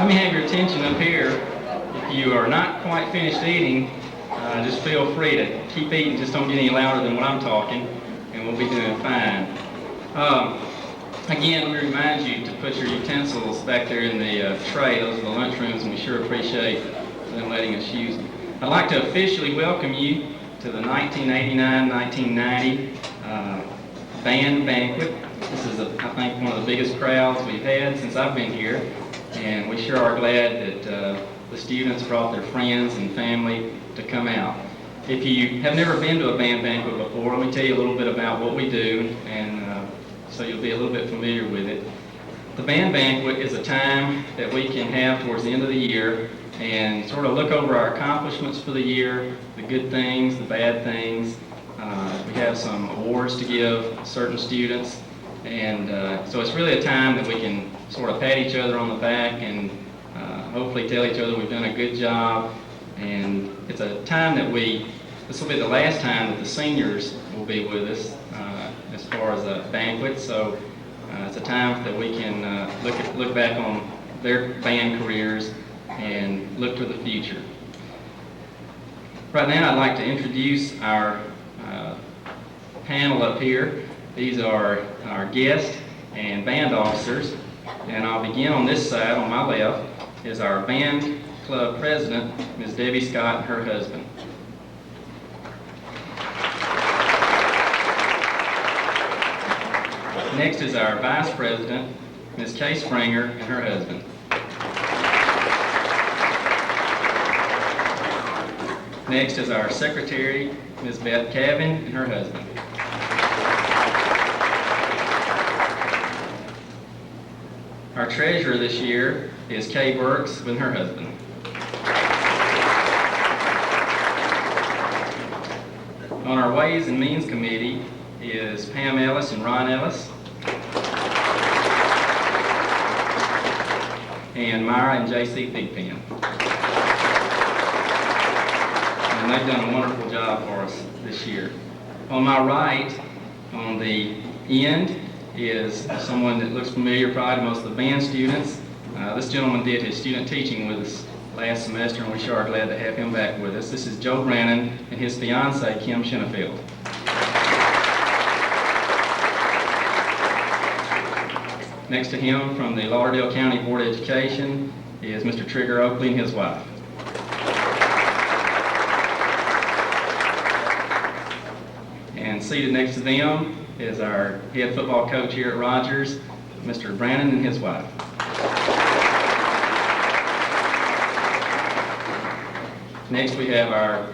Let me have your attention up here. If you are not quite finished eating, just feel free to keep eating. Just don't get any louder than what I'm talking, and we'll be doing fine. Again, let me remind you to put your utensils back there in the tray. Those are the lunchrooms, and we sure appreciate them letting us use them. I'd like to officially welcome you to the 1989-1990 band banquet. This is, I think, one of the biggest crowds we've had since I've been here, and we sure are glad that the students brought their friends and family to come out. If you have never been to a band banquet before, let me tell you a little bit about what we do, and so you'll be a little bit familiar with it. The band banquet is a time that we can have towards the end of the year and sort of look over our accomplishments for the year, the good things, the bad things. We have some awards to give certain students, and so it's really a time that we can sort of pat each other on the back and hopefully tell each other we've done a good job. And it's a time that this will be the last time that the seniors will be with us as far as a banquet. So it's a time that we can look back on their band careers and look to the future. Right now I'd like to introduce our panel up here. These are our guests and band officers, and I'll begin on this side. On my left is our band club president, Ms. Debbie Scott, and her husband. Next is our vice president, Ms. Kay Springer, and her husband. Next is our secretary, Ms. Beth Cavin, and her husband. Our treasurer this year is Kay Burks with her husband. On our Ways and Means Committee is Pam Ellis and Ron Ellis, and Myra and J.C. Thigpen. And they've done a wonderful job for us this year. On my right, on the end, is someone that looks familiar probably to most of the band students. This gentleman did his student teaching with us last semester, and we sure are glad to have him back with us. This is Joe Brannon and his fiancee, Kim Shinnefield. Next to him from the Lauderdale County Board of Education is Mr. Trigger Oakley and his wife. And seated next to them is our head football coach here at Rogers, Mr. Brannon and his wife. Next we have our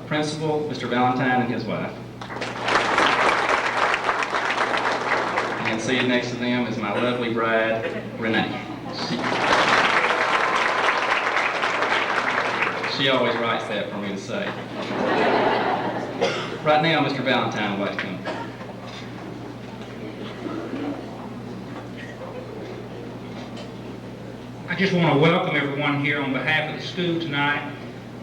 principal, Mr. Valentine, and his wife. And seated next to them is my lovely bride, Renee. She always writes that for me to say. Right now, Mr. Valentine would like to come. I just want to welcome everyone here on behalf of the school tonight.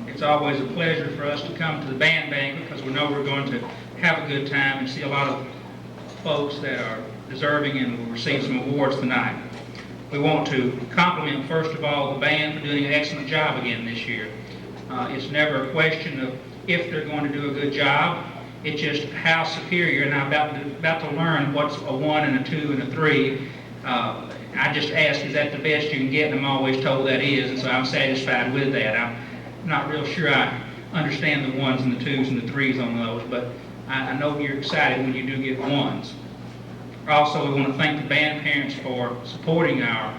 It's always a pleasure for us to come to the band banquet because we know we're going to have a good time and see a lot of folks that are deserving and will receive some awards tonight. We want to compliment, first of all, the band for doing an excellent job again this year. It's never a question of if they're going to do a good job. It's just how superior, and I'm about to learn what's a 1 and a 2 and a 3. I just ask, is that the best you can get? And I'm always told that is, and so I'm satisfied with that. I'm not real sure I understand the 1s and the 2s and the 3s on those, but I know you're excited when you do get 1s. Also, we want to thank the band parents for supporting our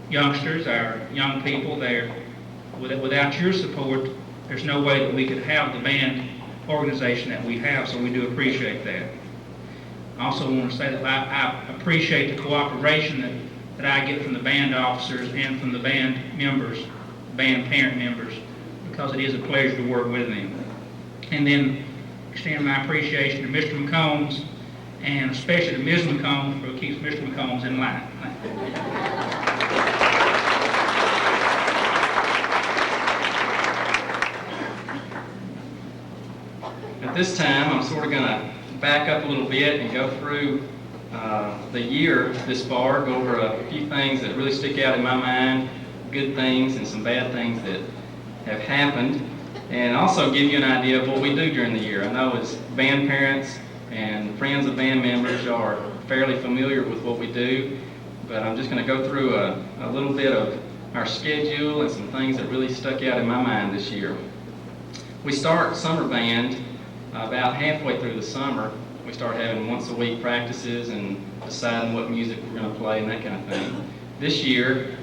youngsters, our young people there. Without your support, there's no way that we could have the band organization that we have, so we do appreciate that. I also want to say that I appreciate the cooperation that I get from the band officers and from the band members, band parent members, because it is a pleasure to work with them. And then extend my appreciation to Mr. McCombs, and especially to Ms. McCombs for keeps Mr. McCombs in line. At this time, I'm sort of going to back up a little bit and go through the year this far, go over a few things that really stick out in my mind good things and some bad things that have happened, and also give you an idea of what we do during the year. I know as band parents and friends of band members are fairly familiar with what we do, but I'm just going to go through a little bit of our schedule and some things that really stuck out in my mind this year. We start summer band about halfway through the summer. We start having once a week practices and deciding what music we're going to play and that kind of thing. This year,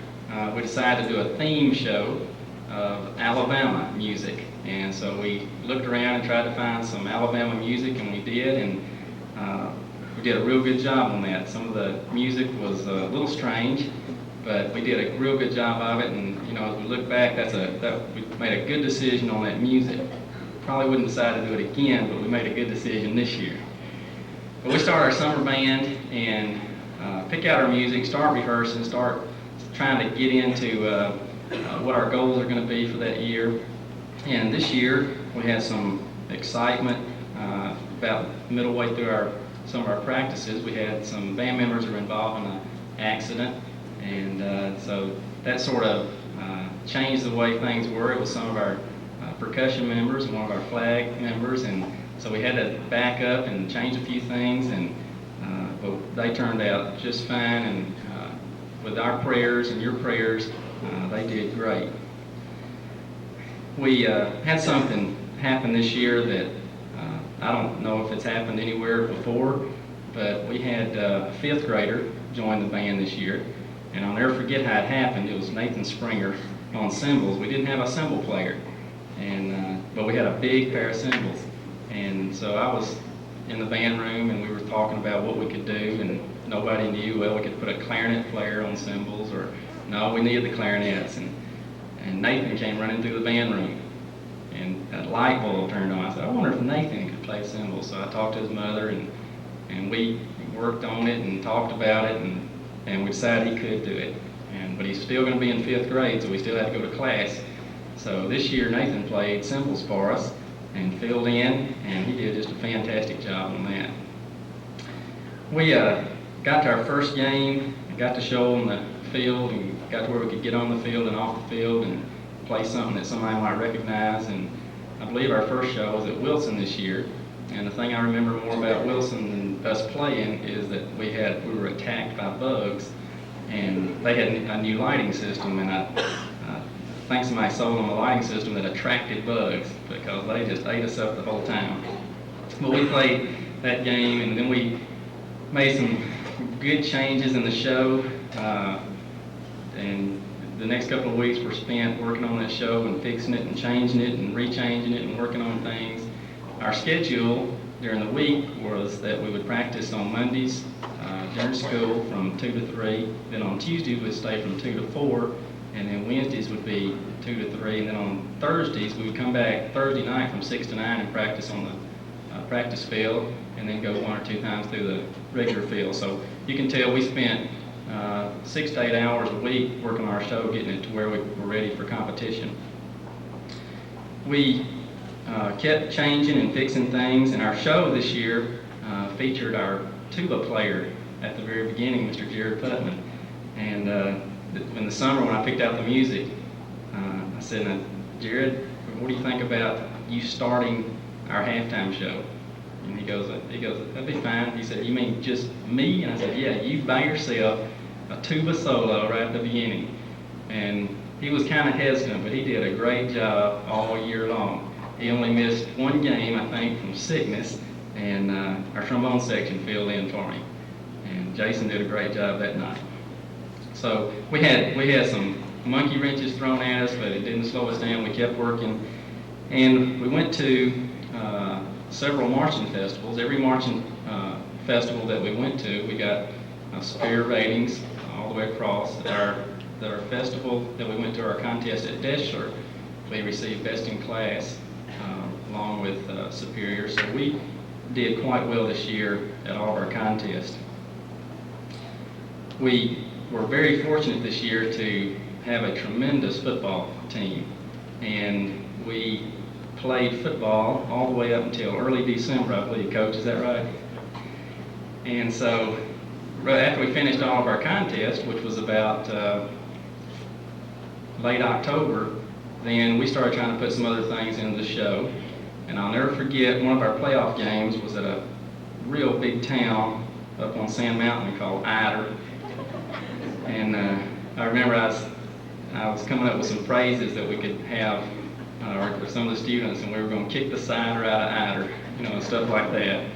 we decided to do a theme show of Alabama music. And so we looked around and tried to find some Alabama music, and we did, and we did a real good job on that. Some of the music was a little strange, but we did a real good job of it, and as we look back, we made a good decision on that music. Probably wouldn't decide to do it again, but we made a good decision this year. But we start our summer band and pick out our music, start rehearsing, start trying to get into what our goals are going to be for that year. And this year we had some excitement about middle way through some of our practices. We had some band members who were involved in an accident, and so that sort of changed the way things were. It was some of our percussion members and one of our flag members, and so we had to back up and change a few things, and but they turned out just fine, and with our prayers and your prayers, they did great. We had something happen this year that I don't know if it's happened anywhere before, but we had a fifth grader join the band this year, and I'll never forget how it happened. It was Nathan Springer on cymbals. We didn't have a cymbal player, but we had a big pair of cymbals, and so I was in the band room and we were talking about what we could do, and nobody knew, well, we could put a clarinet player on cymbals, or no, we needed the clarinets, and Nathan came running through the band room, and a light bulb turned on. I said, I wonder if Nathan could play cymbals. So I talked to his mother, and we worked on it and talked about it, and we decided he could do it. But he's still going to be in fifth grade, so we still had to go to class. So this year Nathan played cymbals for us and filled in, and he did just a fantastic job on that. We got to our first game and got to show on the field, and got to where we could get on the field and off the field and play something that somebody might recognize. And I believe our first show was at Wilson this year, and the thing I remember more about Wilson than us playing is that we were attacked by bugs, and they had a new lighting system, and I think somebody sold them a lighting system that attracted bugs, because they just ate us up the whole time. But we played that game, and then we made some good changes in the show, and the next couple of weeks were spent working on that show and fixing it and changing it and rechanging it and working on things. Our schedule during the week was that we would practice on Mondays during school from 2 to 3, then on Tuesdays we'd stay from 2 to 4, and then Wednesdays would be 2 to 3, and then on Thursdays we would come back Thursday night from 6 to 9 and practice on the practice field, and then go 1 or 2 times through the regular field. So you can tell we spent 6 to 8 hours a week working on our show, getting it to where we were ready for competition. We kept changing and fixing things, and our show this year featured our tuba player at the very beginning, Mr. Jared Putman. And in the summer when I picked out the music, I said, now, Jared, what do you think about you starting our halftime show? And he goes, that'd be fine. He said, you mean just me? And I said, yeah, you by yourself, a tuba solo right at the beginning. And he was kind of hesitant, but he did a great job all year long. He only missed one game, I think, from sickness, and our trombone section filled in for me. And Jason did a great job that night. So we had some monkey wrenches thrown at us, but it didn't slow us down. We kept working, and we went to several marching festivals. Every marching festival that we went to, we got superior ratings all the way across. Our festival that we went to, our contest at Deschler, we received best in class along with superior. So we did quite well this year at all of our contests. We were very fortunate this year to have a tremendous football team, and we played football all the way up until early December, I believe, Coach, is that right? And so right after we finished all of our contests, which was about late October, then we started trying to put some other things into the show. And I'll never forget, one of our playoff games was at a real big town up on Sand Mountain called Ider. And I remember I was coming up with some phrases that we could have for some of the students, and we were going to kick the cider out of Ider, and stuff like that.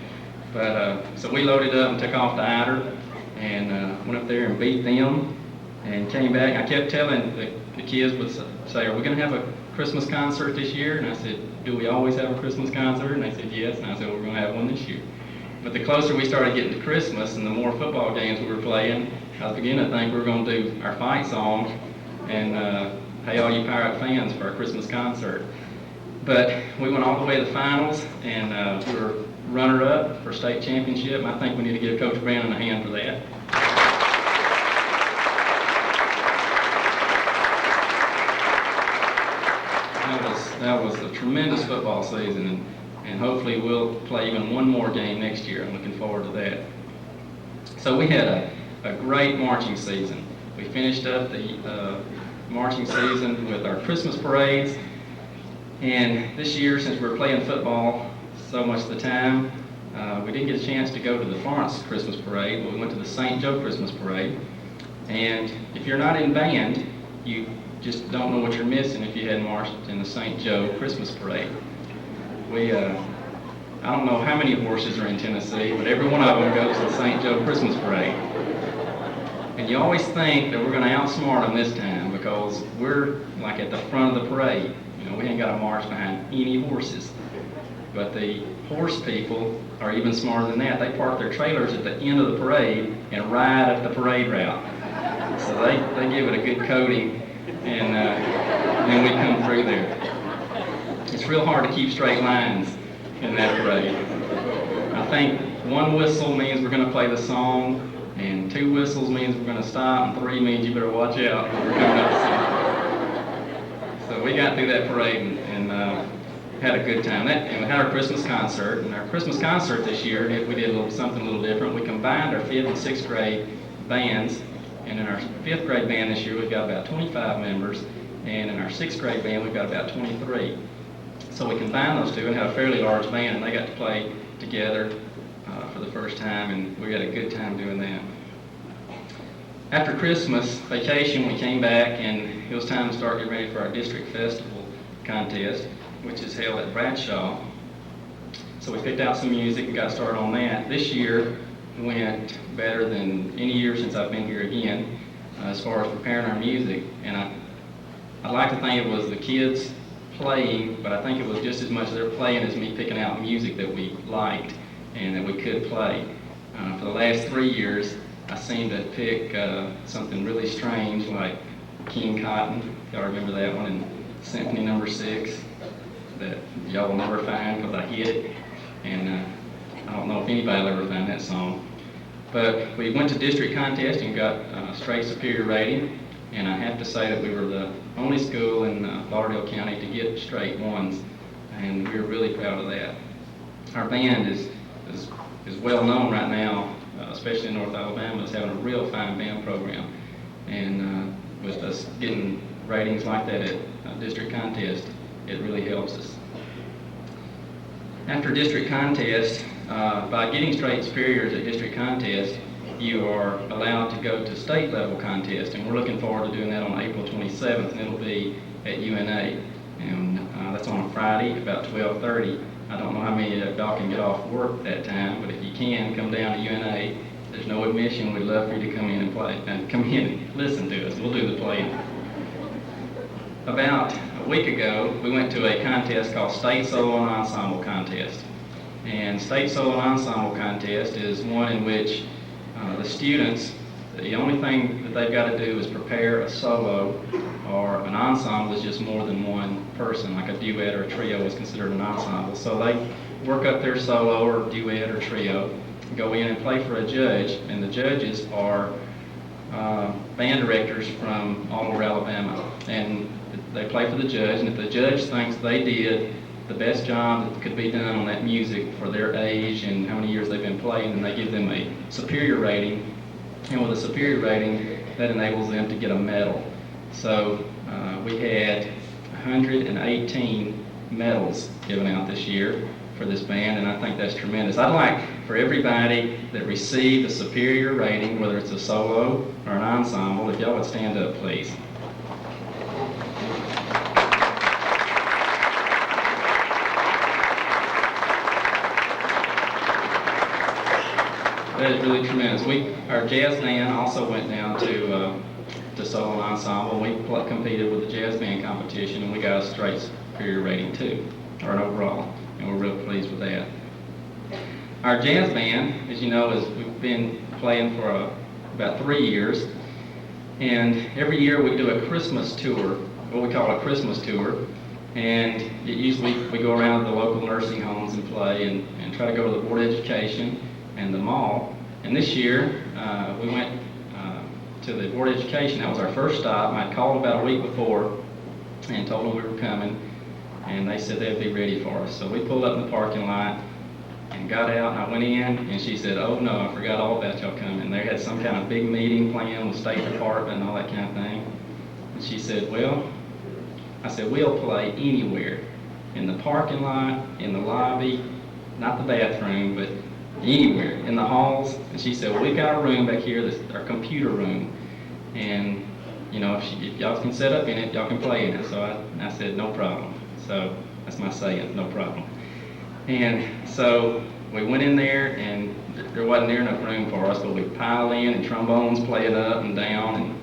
But so we loaded up and took off to Ider, and went up there and beat them, and came back. I kept telling the kids would say, "Are we going to have a Christmas concert this year?" And I said, "Do we always have a Christmas concert?" And they said, "Yes." And I said, "Well, we're going to have one this year." But the closer we started getting to Christmas and the more football games we were playing, I was beginning to think we were going to do our fight song and Hey All You Pirate Fans for our Christmas concert. But we went all the way to the finals, and we were runner-up for state championship. And I think we need to give Coach Brandon a hand for that. That was a tremendous football season, and hopefully we'll play even one more game next year. I'm looking forward to that. So we had a great marching season. We finished up the marching season with our Christmas parades, and this year, since we're playing football so much of the time, we didn't get a chance to go to the Florence Christmas parade, but we went to the St. Joe Christmas parade. And if you're not in band, you just don't know what you're missing if you hadn't marched in the St. Joe Christmas parade. I don't know how many horses are in Tennessee, but every one of them goes to the St. Joe Christmas parade. And you always think that we're going to outsmart them this time because we're like at the front of the parade. We ain't got to march behind any horses. But the horse people are even smarter than that. They park their trailers at the end of the parade and ride up the parade route. So they give it a good coating, and then we come through there. It's real hard to keep straight lines in that parade. I think one whistle means we're going to play the song, and 2 whistles means we're going to stop, and 3 means you better watch out when we're coming up to sing. So we got through that parade and had a good time. And we had our Christmas concert, and our Christmas concert this year, we did something a little different. We combined our 5th and 6th grade bands, and in our 5th grade band this year we've got about 25 members, and in our 6th grade band we've got about 23. So we combined those two and had a fairly large band, and they got to play together for the first time, and we had a good time doing that. After Christmas vacation, we came back, and it was time to start getting ready for our district festival contest, which is held at Bradshaw. So we picked out some music and got started on that. This year went better than any year since I've been here again, as far as preparing our music. And I'd like to think it was the kids playing, but I think it was just as much their playing as me picking out music that we liked and that we could play. For the last 3 years, I seem to pick something really strange like King Cotton. Y'all remember that one in Symphony No. 6 that y'all will never find because I hid it. And I don't know if anybody will ever find that song. But we went to district contest and got a straight superior rating. And I have to say that we were the only school in Lauderdale County to get straight 1s. And we were really proud of that. Our band is well known right now, especially in North Alabama, as having a real fine band program. And with us getting ratings like that at district contest, it really helps us. After district contest, by getting straight superiors at district contest, you are allowed to go to state level contest, and we're looking forward to doing that on April 27th, and it'll be at UNA, and that's on a Friday about 12:30. I don't know how many of y'all can get off work that time, but if you can, come down to UNA. There's no admission. We'd love for you to come in and play, and come in and listen to us. We'll do the playing. About a week ago, we went to a contest called State Solo and Ensemble Contest. And State Solo and Ensemble Contest is one in which the students, the only thing that they've got to do is prepare a solo, or an ensemble is just more than one person, like a duet or a trio is considered an ensemble. So they work up their solo or duet or trio, go in and play for a judge, and the judges are band directors from all over Alabama. And they play for the judge, and if the judge thinks they did the best job that could be done on that music for their age and how many years they've been playing, then they give them a superior rating. And with a superior rating, that enables them to get a medal. So We had 118 medals given out this year for this band, and I think that's tremendous. I'd like for everybody that received a superior rating, whether it's a solo or an ensemble, if y'all would stand up, please. That is really tremendous. Our jazz band also went down to solo ensemble. We competed with the jazz band competition, and we got a straight superior rating too, or an overall, and we're real pleased with that. Our jazz band, as you know, we've been playing for about 3 years, and every year we do a Christmas tour, what we call a Christmas tour, and usually we go around to the local nursing homes and play and try to go to the Board of Education and the mall. And this year we went to the Board of Education. That was our first stop. I called about a week before and told them we were coming, and they said they'd be ready for us. So we pulled up in the parking lot and got out, and I went in, and she said, "Oh no, I forgot all about y'all coming." They had some kind of big meeting planned with State Department and all that kind of thing. And she said, "Well," I said, "we'll play anywhere, in the parking lot, in the lobby, not the bathroom, but anywhere, in the halls." And she said, "Well, we've got a room back here, that's our computer room, and you know, if y'all can set up in it, y'all can play in it." So I said, "No problem." So that's my saying, no problem. And so we went in there, and there wasn't near enough room for us, but we piled in, and trombones playing up and down, and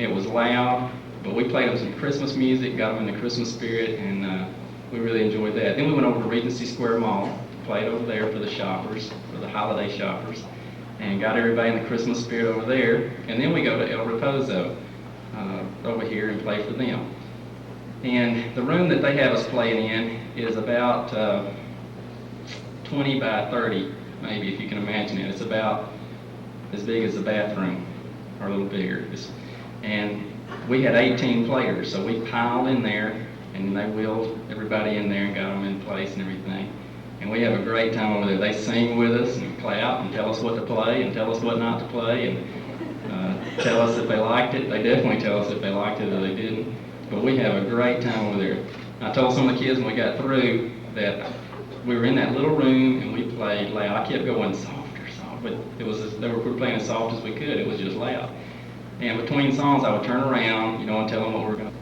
it was loud, but we played them some Christmas music, got them in the Christmas spirit, and we really enjoyed that. Then we went over to Regency Square Mall, played over there for the shoppers, for the holiday shoppers, and got everybody in the Christmas spirit over there. And then we go to El Reposo over here and play for them. And the room that they have us playing in is about 20 by 30, maybe, if you can imagine it. It's about as big as the bathroom, or a little bigger. And we had 18 players, so we piled in there, and they wheeled everybody in there and got them in place and everything. And we have a great time over there. They sing with us and clap and tell us what to play and tell us what not to play, and tell us if they liked it. They definitely tell us if they liked it or they didn't. But we have a great time over there. I told some of the kids when we got through that we were in that little room and we played loud. I kept going softer, but we were playing as soft as we could. It was just loud. And between songs, I would turn around, and tell them what we were going to